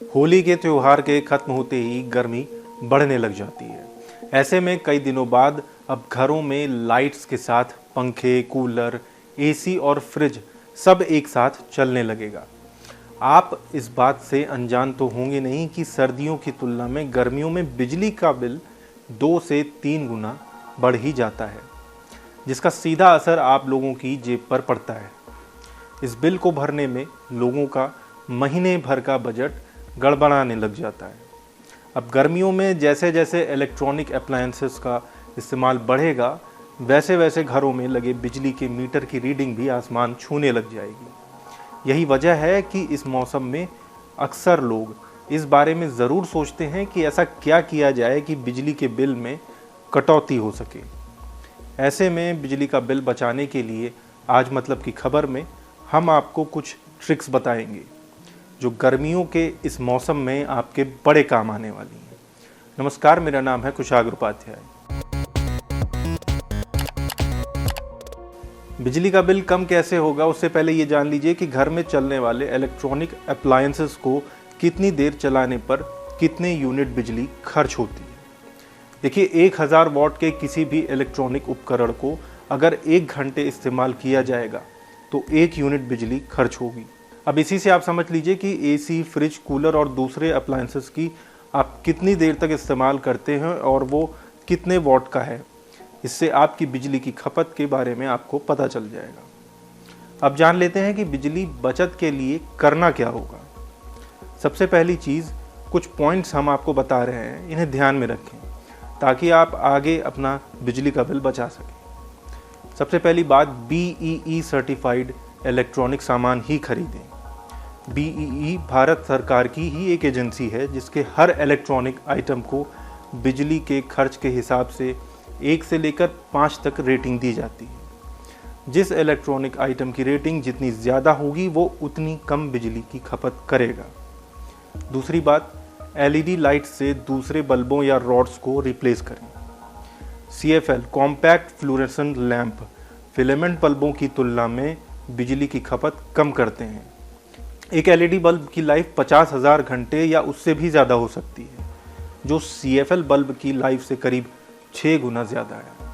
होली के त्योहार के खत्म होते ही गर्मी बढ़ने लग जाती है। ऐसे में कई दिनों बाद अब घरों में लाइट्स के साथ पंखे, कूलर, एसी और फ्रिज सब एक साथ चलने लगेगा। आप इस बात से अनजान तो होंगे नहीं कि सर्दियों की तुलना में गर्मियों में बिजली का बिल 2 से 3 गुना बढ़ ही जाता है, जिसका सीधा असर आप लोगों की जेब पर पड़ता है। इस बिल को भरने में लोगों का महीने भर का बजट गड़बड़ाने लग जाता है। अब गर्मियों में जैसे जैसे इलेक्ट्रॉनिक अप्लायंसेस का इस्तेमाल बढ़ेगा, वैसे वैसे घरों में लगे बिजली के मीटर की रीडिंग भी आसमान छूने लग जाएगी। यही वजह है कि इस मौसम में अक्सर लोग इस बारे में ज़रूर सोचते हैं कि ऐसा क्या किया जाए कि बिजली के बिल में कटौती हो सके। ऐसे में बिजली का बिल बचाने के लिए आज मतलब की खबर में हम आपको कुछ ट्रिक्स बताएंगे जो गर्मियों के इस मौसम में आपके बड़े काम आने वाली हैं। नमस्कार, मेरा नाम है कुशाग्र उपाध्याय। बिजली का बिल कम कैसे होगा, उससे पहले ये जान लीजिए कि घर में चलने वाले इलेक्ट्रॉनिक अप्लायंसेस को कितनी देर चलाने पर कितने यूनिट बिजली खर्च होती है। देखिए, 1000 वॉट के किसी भी इलेक्ट्रॉनिक उपकरण को अगर 1 घंटे इस्तेमाल किया जाएगा तो 1 यूनिट बिजली खर्च होगी। अब इसी से आप समझ लीजिए कि एसी, फ्रिज, कूलर और दूसरे अप्लायंसेस की आप कितनी देर तक इस्तेमाल करते हैं और वो कितने वॉट का है। इससे आपकी बिजली की खपत के बारे में आपको पता चल जाएगा। अब जान लेते हैं कि बिजली बचत के लिए करना क्या होगा। सबसे पहली चीज़, कुछ पॉइंट्स हम आपको बता रहे हैं, इन्हें ध्यान में रखें ताकि आप आगे अपना बिजली का बिल बचा सकें। सबसे पहली बात, BEE सर्टिफाइड इलेक्ट्रॉनिक सामान ही खरीदें। BEE भारत सरकार की ही एक एजेंसी है जिसके हर इलेक्ट्रॉनिक आइटम को बिजली के खर्च के हिसाब से 1 से लेकर 5 तक रेटिंग दी जाती है। जिस इलेक्ट्रॉनिक आइटम की रेटिंग जितनी ज़्यादा होगी वो उतनी कम बिजली की खपत करेगा। दूसरी बात, LED लाइट से दूसरे बल्बों या रॉड्स को रिप्लेस करें। CFL compact fluorescent lamp filament बल्बों की तुलना में बिजली की खपत कम करते हैं। एक LED बल्ब की लाइफ 50,000 घंटे या उससे भी ज़्यादा हो सकती है, जो CFL बल्ब की लाइफ से करीब 6 गुना ज़्यादा है।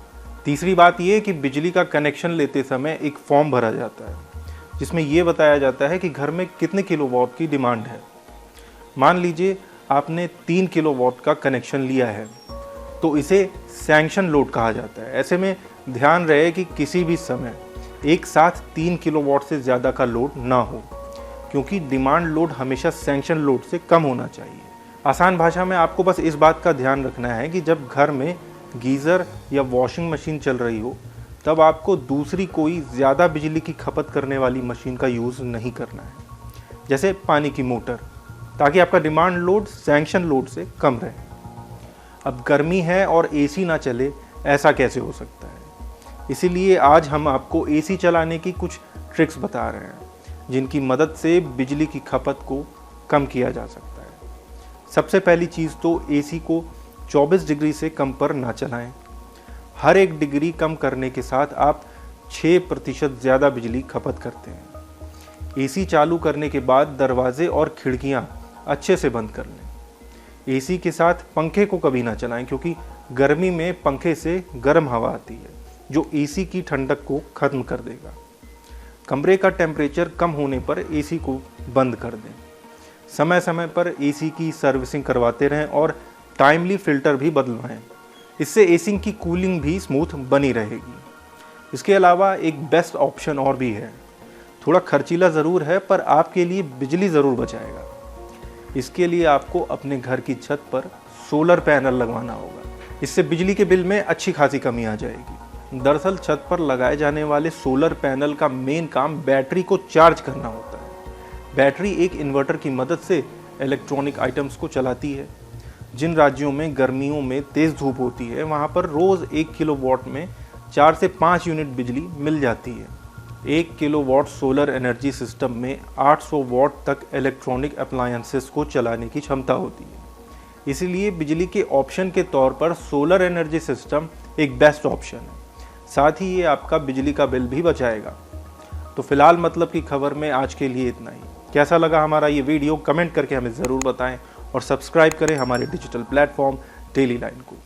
तीसरी बात यह कि बिजली का कनेक्शन लेते समय एक फॉर्म भरा जाता है जिसमें यह बताया जाता है कि घर में कितने किलोवाट की डिमांड है। मान लीजिए आपने 3 किलोवाट का कनेक्शन लिया है तो इसे सैंक्शन लोड कहा जाता है। ऐसे में ध्यान रहे कि किसी भी समय एक साथ 3 किलोवाट से ज़्यादा का लोड ना हो, क्योंकि डिमांड लोड हमेशा सैंक्शन लोड से कम होना चाहिए। आसान भाषा में आपको बस इस बात का ध्यान रखना है कि जब घर में गीज़र या वॉशिंग मशीन चल रही हो तब आपको दूसरी कोई ज़्यादा बिजली की खपत करने वाली मशीन का यूज़ नहीं करना है, जैसे पानी की मोटर, ताकि आपका डिमांड लोड सैंक्शन लोड से कम रहे। अब गर्मी है और एसी ना चले, ऐसा कैसे हो सकता है? इसीलिए आज हम आपको एसी चलाने की कुछ ट्रिक्स बता रहे हैं जिनकी मदद से बिजली की खपत को कम किया जा सकता है। सबसे पहली चीज़ तो एसी को 24 डिग्री से कम पर ना चलाएं। हर 1 डिग्री कम करने के साथ आप 6% ज़्यादा बिजली खपत करते हैं। एसी चालू करने के बाद दरवाजे और खिड़कियां अच्छे से बंद कर लें। एसी के साथ पंखे को कभी ना चलाएं, क्योंकि गर्मी में पंखे से गर्म हवा आती है जो एसी की ठंडक को ख़त्म कर देगा। कमरे का टेम्परेचर कम होने पर एसी को बंद कर दें। समय समय पर एसी की सर्विसिंग करवाते रहें और टाइमली फ़िल्टर भी बदलवाएं। इससे एसी की कूलिंग भी स्मूथ बनी रहेगी। इसके अलावा एक बेस्ट ऑप्शन और भी है, थोड़ा खर्चीला ज़रूर है पर आपके लिए बिजली ज़रूर बचाएगा। इसके लिए आपको अपने घर की छत पर सोलर पैनल लगवाना होगा। इससे बिजली के बिल में अच्छी खासी कमी आ जाएगी। दरअसल छत पर लगाए जाने वाले सोलर पैनल का मेन काम बैटरी को चार्ज करना होता है। बैटरी एक इन्वर्टर की मदद से इलेक्ट्रॉनिक आइटम्स को चलाती है। जिन राज्यों में गर्मियों में तेज़ धूप होती है वहाँ पर रोज़ 1 किलोवाट में 4 से 5 यूनिट बिजली मिल जाती है। 1 किलोवाट सोलर एनर्जी सिस्टम में 800 वॉट तक इलेक्ट्रॉनिक अप्लायंसेस को चलाने की क्षमता होती है। इसीलिए बिजली के ऑप्शन के तौर पर सोलर एनर्जी सिस्टम एक बेस्ट ऑप्शन है। साथ ही ये आपका बिजली का बिल भी बचाएगा। तो फिलहाल मतलब की खबर में आज के लिए इतना ही। कैसा लगा हमारा ये वीडियो कमेंट करके हमें ज़रूर बताएं और सब्सक्राइब करें हमारे डिजिटल प्लेटफॉर्म डेली लाइन को।